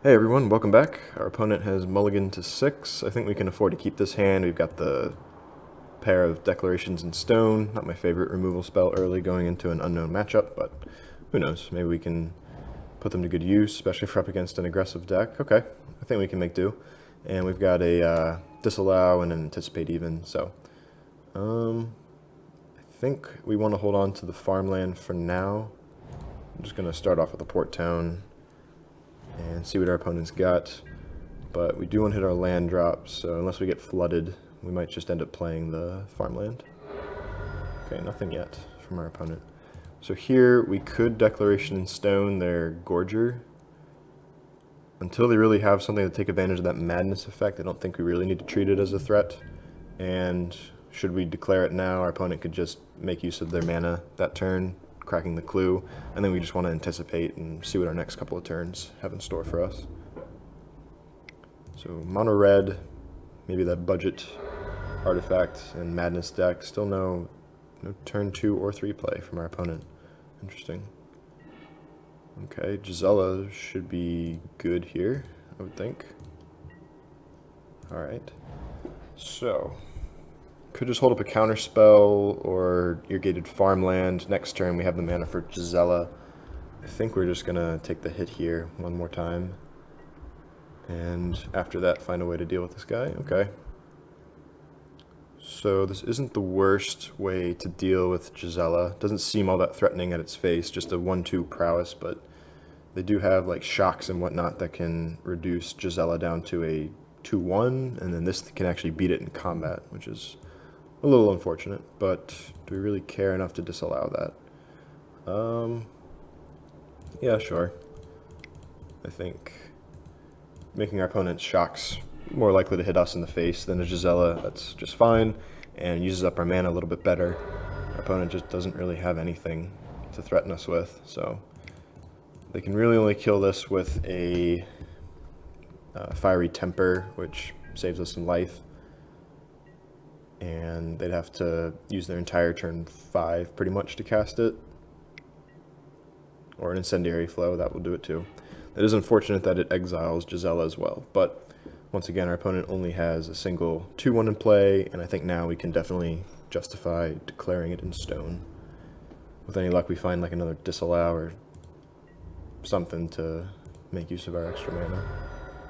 Hey everyone, welcome back. Our opponent has mulliganed to 6. I think we can afford to keep this hand. We've got the pair of Declarations in Stone. Not my favorite removal spell early going into an unknown matchup, but who knows. Maybe we can put them to good use, especially if we're up against an aggressive deck. Okay, I think we can make do. And we've got a Disallow and an Anticipate even, so I think we want to hold on to the farmland for now. I'm just going to start off with a Port Town and see what our opponent's got. But we do want to hit our land drops, so unless we get flooded, we might just end up playing the farmland. Okay, nothing yet from our opponent. So here we could Declaration in Stone their Gorger. Until they really have something to take advantage of that madness effect, I don't think we really need to treat it as a threat. And should we declare it now, our opponent could just make use of their mana that turn, cracking the clue, and then we just want to anticipate and see what our next couple of turns have in store for us. So mono red, maybe that budget artifact and madness deck. Still no turn 2 or 3 play from our opponent. Interesting. Okay, Gisela should be good here, I would think. Alright. So could just hold up a counter spell or Irrigated Farmland. Next turn we have the mana for Gisela. I think we're just gonna take the hit here one more time. And after that find a way to deal with this guy. Okay. So this isn't the worst way to deal with Gisela. Doesn't seem all that threatening at its face, just a 1-2 prowess, but they do have like shocks and whatnot that can reduce Gisela down to a 2-1, and then this can actually beat it in combat, which is a little unfortunate, but do we really care enough to disallow that? Yeah, sure. I think making our opponent's shocks more likely to hit us in the face than a Gisela, that's just fine, and uses up our mana a little bit better. Our opponent just doesn't really have anything to threaten us with, so they can really only kill this with a Fiery Temper, which saves us some life. And they'd have to use their entire turn 5 pretty much to cast it. Or an Incendiary Flow, that will do it too. It is unfortunate that it exiles Gisela as well, but once again our opponent only has a single 2-1 in play, and I think now we can definitely justify declaring it in stone. With any luck we find like another Disallow or something to make use of our extra mana.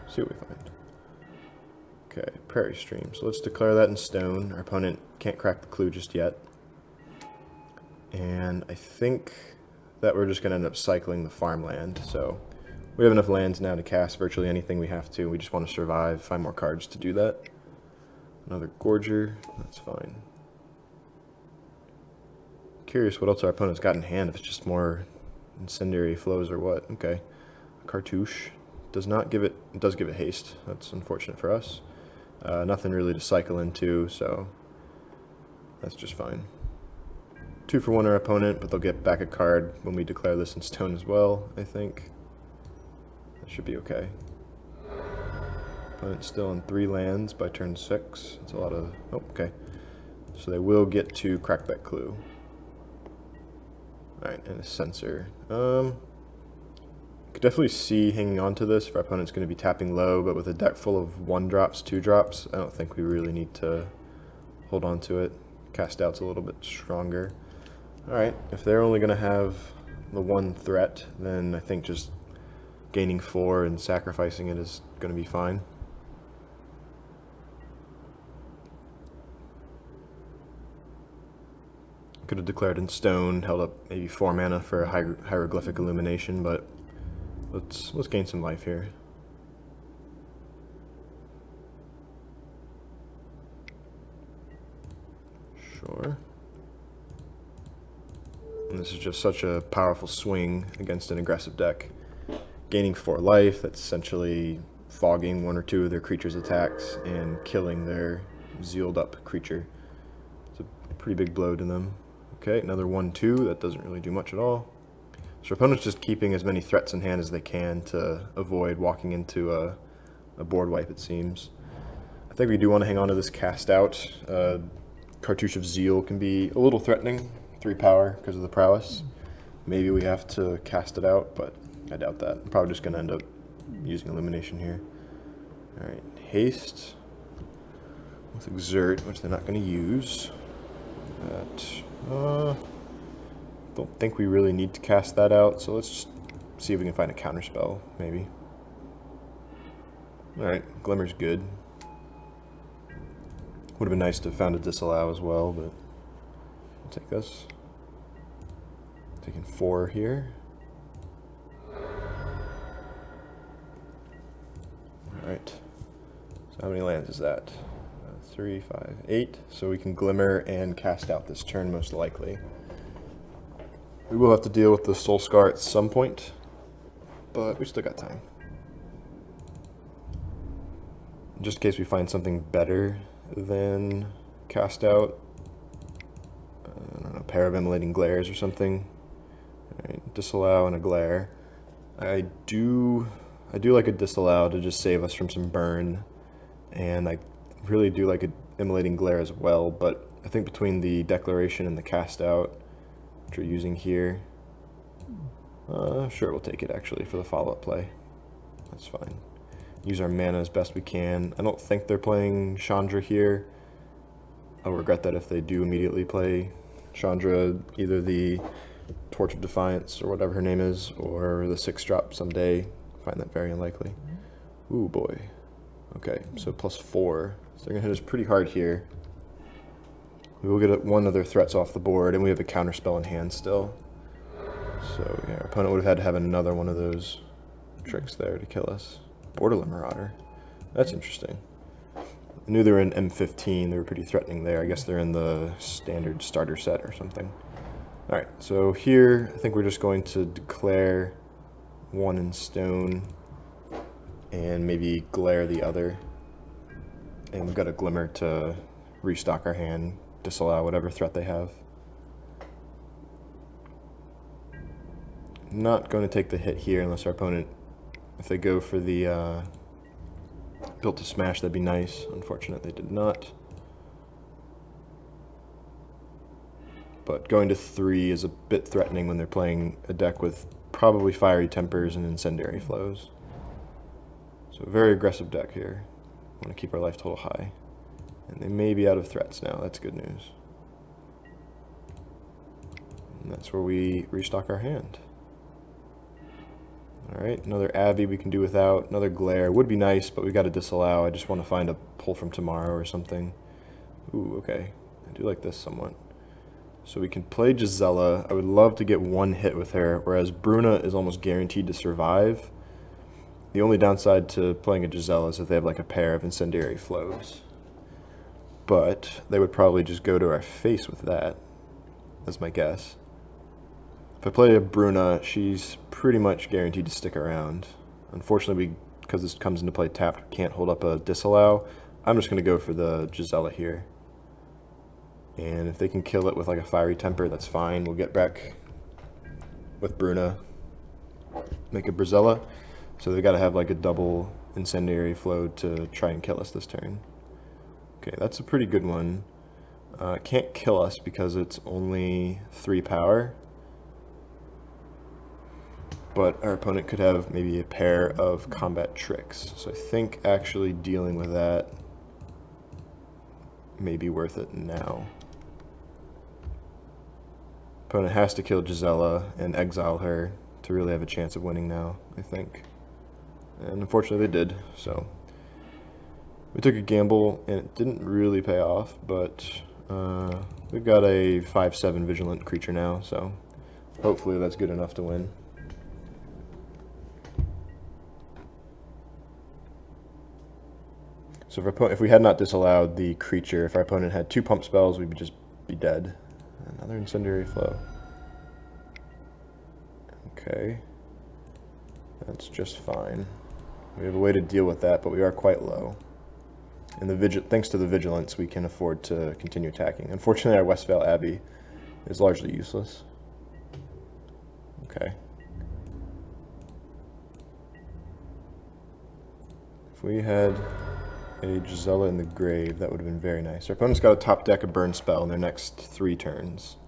See what we find. Okay, Prairie Stream. So let's declare that in stone. Our opponent can't crack the clue just yet. And I think that we're just going to end up cycling the farmland. So we have enough lands now to cast virtually anything we have to. We just want to survive, find more cards to do that. Another Gorger. That's fine. Curious what else our opponent's got in hand, if it's just more Incendiary Flows or what. Okay. Cartouche. Does not give it, it does give it haste. That's unfortunate for us. Nothing really to cycle into, so that's just fine. 2 for 1 our opponent, but they'll get back a card when we declare this in stone as well, I think. That should be okay. Opponent's still in 3 lands by turn 6. That's a lot of... oh, okay. So they will get to crack that clue. Alright, and a Censor. Could definitely see hanging on to this if our opponent's going to be tapping low, but with a deck full of 1-drops, 2-drops, I don't think we really need to hold on to it. Cast out's a little bit stronger. Alright, if they're only going to have the 1 threat, then I think just gaining 4 and sacrificing it is going to be fine. Could have declared in stone, held up maybe 4 mana for a Hieroglyphic Illumination, but let's gain some life here. Sure. And this is just such a powerful swing against an aggressive deck. Gaining 4 life, that's essentially fogging 1 or 2 of their creatures' attacks and killing their sealed up creature. It's a pretty big blow to them. Okay, another 1-2, that doesn't really do much at all. So our opponent's just keeping as many threats in hand as they can to avoid walking into a board wipe, it seems. I think we do want to hang on to this cast out. Cartouche of Zeal can be a little threatening, 3 power because of the prowess. Maybe we have to cast it out, but I doubt that. I'm probably just going to end up using Illumination here. Alright, haste with Exert, which they're not going to use. Don't think we really need to cast that out, so let's just see if we can find a counterspell, maybe. Alright, Glimmer's good. Would have been nice to have found a Disallow as well, but I'll take this. Taking 4 here. Alright. So how many lands is that? 3, 5, 8. So we can Glimmer and cast out this turn most likely. We will have to deal with the Soul Scar at some point, but we still got time. Just in case we find something better than cast out. I don't know, a pair of Immolating Glares or something. Alright, Disallow and a Glare. I do like a Disallow to just save us from some burn, and I really do like an Immolating Glare as well, but I think between the Declaration and the cast out, which we're using here, sure, we'll take it actually for the follow-up play. That's fine. Use our mana as best we can. I don't think they're playing Chandra here. I'll regret that if they do immediately play Chandra, either the Torch of Defiance or whatever her name is, or the 6-drop someday. I find that very unlikely. Ooh boy. Okay, so +4. So they're gonna hit us pretty hard here. We will get one of their threats off the board, and we have a counterspell in hand still. So yeah, our opponent would have had to have another one of those tricks there to kill us. Borderland Marauder. That's interesting. I knew they were in M15. They were pretty threatening there. I guess they're in the standard starter set or something. Alright, so here I think we're just going to declare one in stone and maybe glare the other. And we've got a Glimmer to restock our hand, disallow whatever threat they have. Not going to take the hit here unless our opponent, if they go for the Built to Smash, that'd be nice. Unfortunate they did not. But going to 3 is a bit threatening when they're playing a deck with probably Fiery Tempers and Incendiary Flows. So a very aggressive deck here. Want to keep our life total high. And they may be out of threats now. That's good news. And that's where we restock our hand. Alright, another Abbey we can do without. Another Glare would be nice, but we got to disallow. I just want to find a Pull from Tomorrow or something. Ooh, okay. I do like this somewhat. So we can play Gisela. I would love to get one hit with her, whereas Bruna is almost guaranteed to survive. The only downside to playing a Gisela is if they have like a pair of Incendiary Flows. But they would probably just go to our face with that. That's my guess. If I play a Bruna, she's pretty much guaranteed to stick around. Unfortunately, because this comes into play tapped, we can't hold up a Disallow. I'm just going to go for the Gisela here. And if they can kill it with like a Fiery Temper, that's fine. We'll get back with Bruna, make a Brazella. So they've got to have like a double Incendiary Flow to try and kill us this turn. Okay, that's a pretty good one. It can't kill us because it's only 3 power. But our opponent could have maybe a pair of combat tricks. So I think actually dealing with that may be worth it now. Opponent has to kill Gisela and exile her to really have a chance of winning now, I think. And unfortunately they did, so we took a gamble and it didn't really pay off, but we've got a 5/7 vigilant creature now, so hopefully that's good enough to win. So if we had not disallowed the creature, if our opponent had 2 pump spells, we would just be dead. Another Incendiary Flow. Okay. That's just fine. We have a way to deal with that, but we are quite low. And thanks to the Vigilance, we can afford to continue attacking. Unfortunately, our Westvale Abbey is largely useless. Okay. If we had a Gisela in the grave, that would have been very nice. Our opponent's got a top deck a burn spell in their next 3 turns.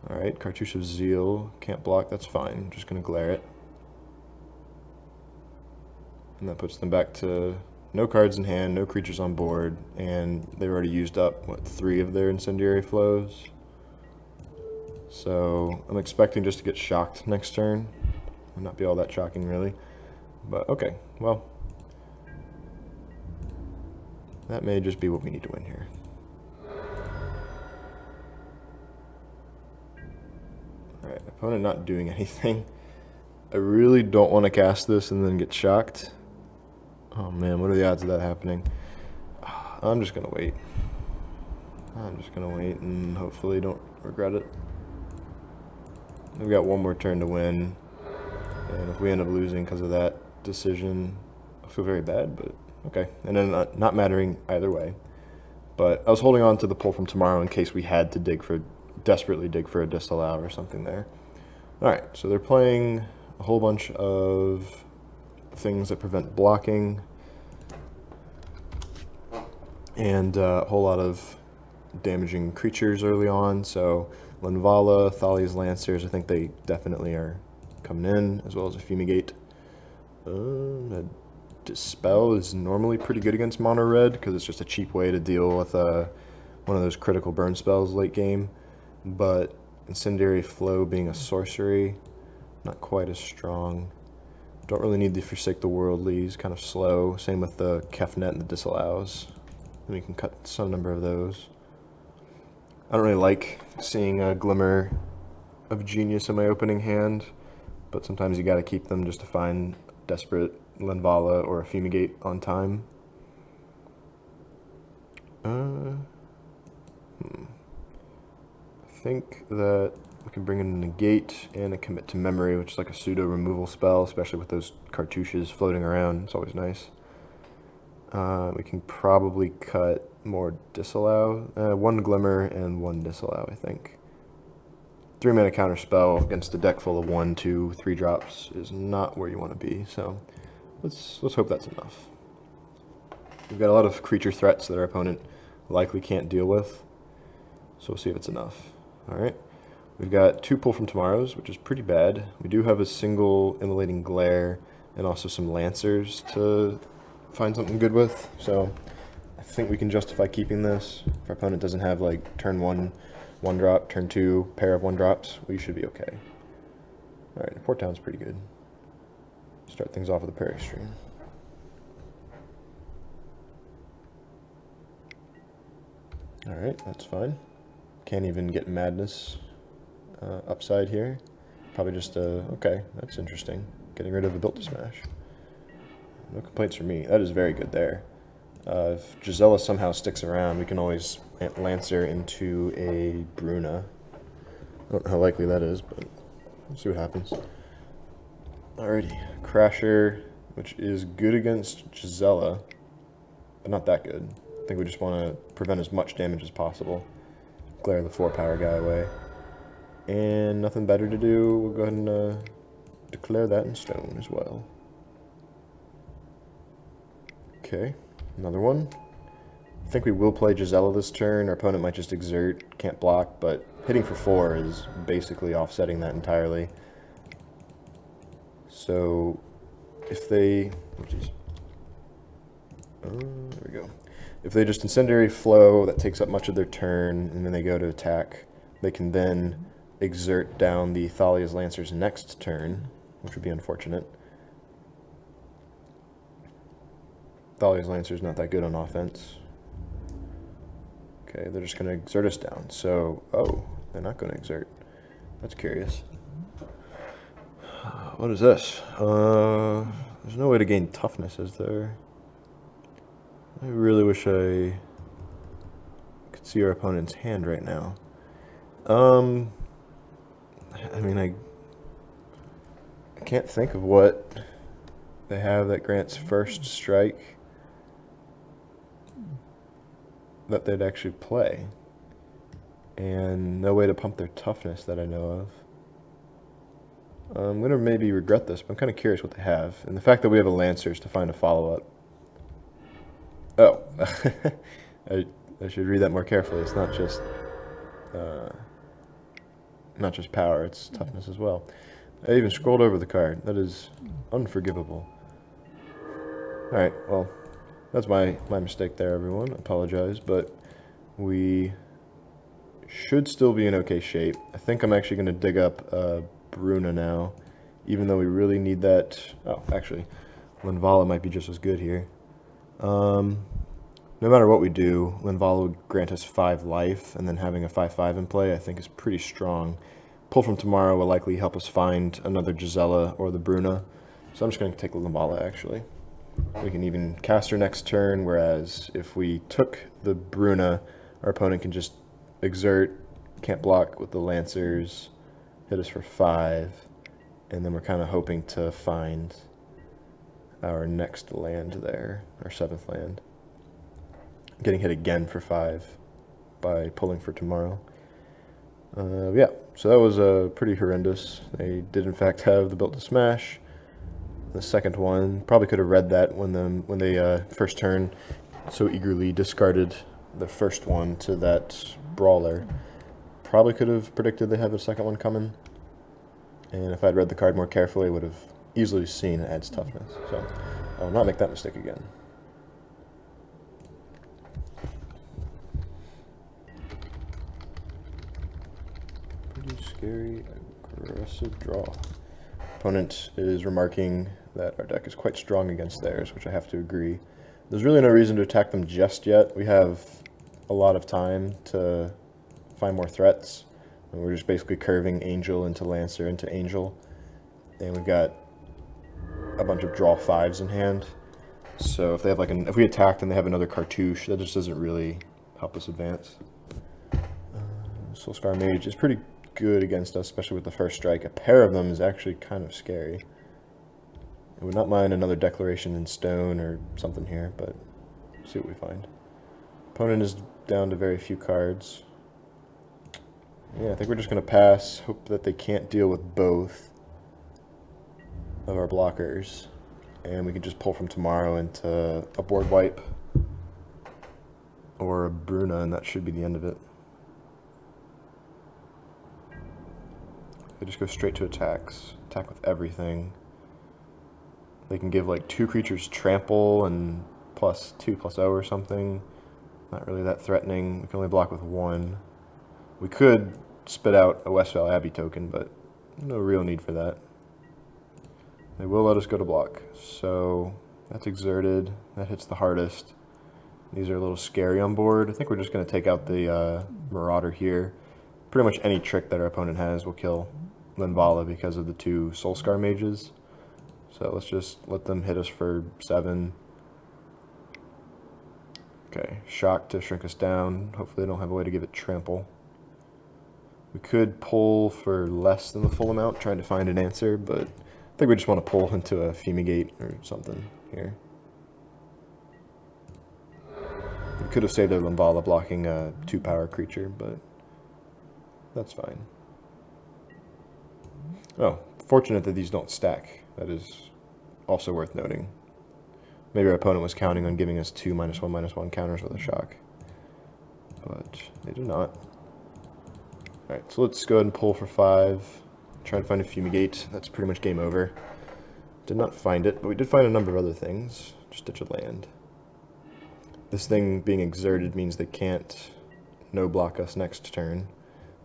Alright, Cartouche of Zeal. Can't block, that's fine. I'm just going to glare it. And that puts them back to no cards in hand, no creatures on board, and they've already used up, what, 3 of their incendiary flows? So I'm expecting just to get shocked next turn. Would not be all that shocking, really. But okay, well, that may just be what we need to win here. Alright, opponent not doing anything. I really don't want to cast this and then get shocked. Oh man, what are the odds of that happening? I'm just gonna wait. I'm just gonna wait and hopefully don't regret it. We've got one more turn to win, and if we end up losing because of that decision, I feel very bad, but okay. And then not mattering either way. But I was holding on to the pull from tomorrow in case we had to desperately dig for a Disallow or something there. Alright, so they're playing a whole bunch of things that prevent blocking, and a whole lot of damaging creatures early on. So Linvala, Thalia's Lancers, I think they definitely are coming in, as well as a Fumigate. A Dispel is normally pretty good against mono red because it's just a cheap way to deal with one of those critical burn spells late game. But Incendiary Flow being a sorcery, not quite as strong. Don't really need the Forsake the Worldly, he's kind of slow. Same with the Kefnet and the Disallows. And we can cut some number of those. I don't really like seeing a Glimmer of Genius in my opening hand, but sometimes you gotta keep them just to find desperate Linvala or a Fumigate on time. I think that we can bring in a Negate and a Commit to Memory, which is like a pseudo removal spell, especially with those cartouches floating around. It's always nice. We can probably cut more Disallow. 1 Glimmer and 1 Disallow, I think. 3 mana counter spell against a deck full of 1, 2, 3 drops is not where you want to be, so let's hope that's enough. We've got a lot of creature threats that our opponent likely can't deal with, so we'll see if it's enough. Alright, we've got 2 pull from tomorrows, which is pretty bad. We do have a single Immolating Glare and also some Lancers to find something good with, so I think we can justify keeping this. If our opponent doesn't have like turn 1 1-drop, turn 2 pair of 1-drops, we should be okay. Alright, the Port Town's pretty good. Start things off with a Prairie Stream. Alright, that's fine. Can't even get Madness upside here. Probably just okay, that's interesting. Getting rid of a Built to Smash. No complaints from me. That is very good there. If Gisela somehow sticks around, we can always Lancer into a Bruna. I don't know how likely that is, but we'll see what happens. Alrighty, Crasher, which is good against Gisela, but not that good. I think we just want to prevent as much damage as possible. Glare the 4-power guy away. And nothing better to do, we'll go ahead and declare that in stone as well. Okay, another one. I think we will play Gisela this turn. Our opponent might just exert, can't block, but hitting for 4 is basically offsetting that entirely. So if they, there we go. If they just Incendiary Flow, that takes up much of their turn, and then they go to attack, they can then exert down the Thalia's Lancers next turn, which would be unfortunate. Thalia's Lancer's not that good on offense. Okay, they're just going to exert us down. So, oh, they're not going to exert. That's curious. What is this? There's no way to gain toughness, is there? I really wish I could see our opponent's hand right now. I mean, I can't think of what they have that grants first strike that they'd actually play. And no way to pump their toughness that I know of. I'm going to maybe regret this, but I'm kind of curious what they have. And the fact that we have a Lancers to find a follow-up. Oh, I should read that more carefully. It's not just power, it's toughness as well. I even scrolled over the card. That is unforgivable. Alright, well, that's my mistake there, everyone. I apologize, but we should still be in okay shape. I think I'm actually going to dig up Bruna now, even though we really need that. Oh, actually, Linvala might be just as good here. No matter what we do, Linvala would grant us 5 life, and then having a 5/5 in play I think is pretty strong. Pull from tomorrow will likely help us find another Gisela or the Bruna, so I'm just going to take Linvala actually. We can even cast her next turn, whereas if we took the Bruna, our opponent can just exert, can't block with the Lancers, hit us for 5, and then we're kind of hoping to find our next land there, our 7th land. Getting hit again for 5 by pulling for tomorrow. Yeah, so that was pretty horrendous. They did in fact have the Built to Smash. The second one, probably could have read that when they first turn so eagerly discarded the first one to that Brawler. Probably could have predicted they have a second one coming. And if I'd read the card more carefully, I would have easily seen it adds toughness. So I will not make that mistake again. Pretty scary, aggressive draw. Opponent is remarking that our deck is quite strong against theirs, which I have to agree. There's really no reason to attack them just yet. We have a lot of time to find more threats. And we're just basically curving Angel into Lancer into Angel. And we've got a bunch of draw 5s in hand. So if they have if we attacked and they have another cartouche, that just doesn't really help us advance. Soulscar Mage is pretty good against us, especially with the first strike. A pair of them is actually kind of scary. I would not mind another Declaration in Stone or something here, but we'll see what we find. Opponent is down to very few cards. Yeah, I think we're just going to pass, hope that they can't deal with both of our blockers, and we can just pull from tomorrow into a board wipe or a Bruna, and that should be the end of it. They just go straight to attacks, attack with everything. They can give like 2 creatures trample and +2/+0 or something. Not really that threatening. We can only block with 1. We could spit out a Westvale Abbey token, but no real need for that. They will let us go to block. So that's exerted. That hits the hardest. These are a little scary on board. I think we're just going to take out the Marauder here. Pretty much any trick that our opponent has will kill Linvala because of the 2 Soulscar Mages. So let's just let them hit us for 7. Okay, Shock to shrink us down. Hopefully they don't have a way to give it trample. We could pull for less than the full amount, trying to find an answer, but I think we just want to pull into a Fumigate or something here. We could have saved a Linvala blocking a 2-power creature, but that's fine. Oh, fortunate that these don't stack. That is also worth noting. Maybe our opponent was counting on giving us 2 -1/-1 counters with a shock, but they did not. Alright, so let's go ahead and pull for 5. Try and find a Fumigate. That's pretty much game over. Did not find it, but we did find a number of other things. Just ditch a land. This thing being exerted means they can't no-block us next turn.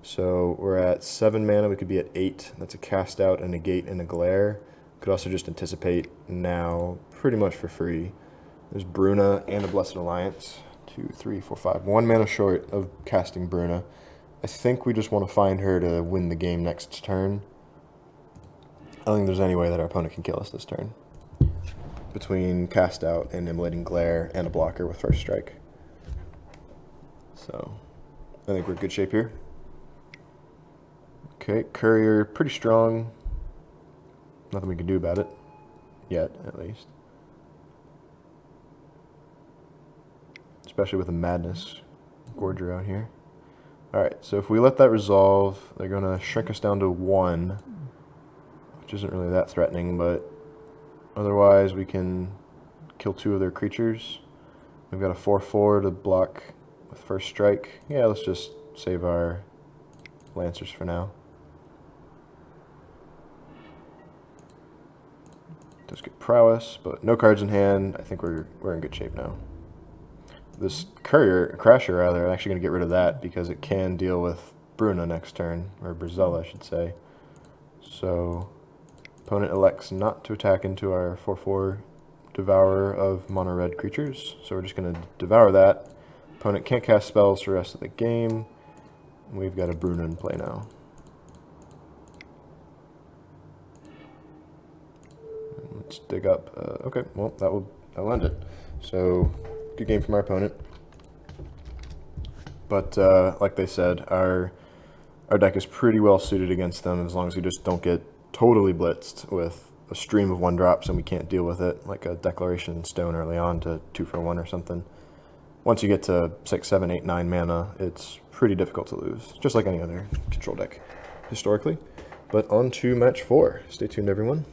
So we're at 7 mana, we could be at 8. That's a cast out, a negate, and a glare. Could also just anticipate now pretty much for free. There's Bruna and a Blessed Alliance. 2, 3, 4, 5. 1 mana short of casting Bruna. I think we just want to find her to win the game next turn. I don't think there's any way that our opponent can kill us this turn. Between cast out and Immolating Glare and a blocker with first strike. So I think we're in good shape here. Okay, Courier, pretty strong. Nothing we can do about it. Yet, at least. Especially with the Madness Gorger out here. Alright, so if we let that resolve, they're going to shrink us down to 1. Which isn't really that threatening, but otherwise we can kill 2 of their creatures. We've got a 4/4 to block with first strike. Yeah, let's just save our Lancers for now. does get prowess, but no cards in hand. I think we're in good shape now. This Crasher rather, I'm actually going to get rid of that because it can deal with Bruna next turn, or Gisela, I should say. So, opponent elects not to attack into our 4/4 Devourer of mono red creatures. So we're just going to devour that. Opponent can't cast spells for the rest of the game. We've got a Bruna in play now. Let's dig up. Okay, well that'll end it. So good game from our opponent. But like they said, our deck is pretty well suited against them as long as we just don't get totally blitzed with a stream of 1-drops and we can't deal with it, like a Declaration Stone early on to 2-for-1 or something. Once you get to 6, 7, 8, 9 mana, it's pretty difficult to lose, just like any other control deck historically. But on to match 4. Stay tuned, everyone.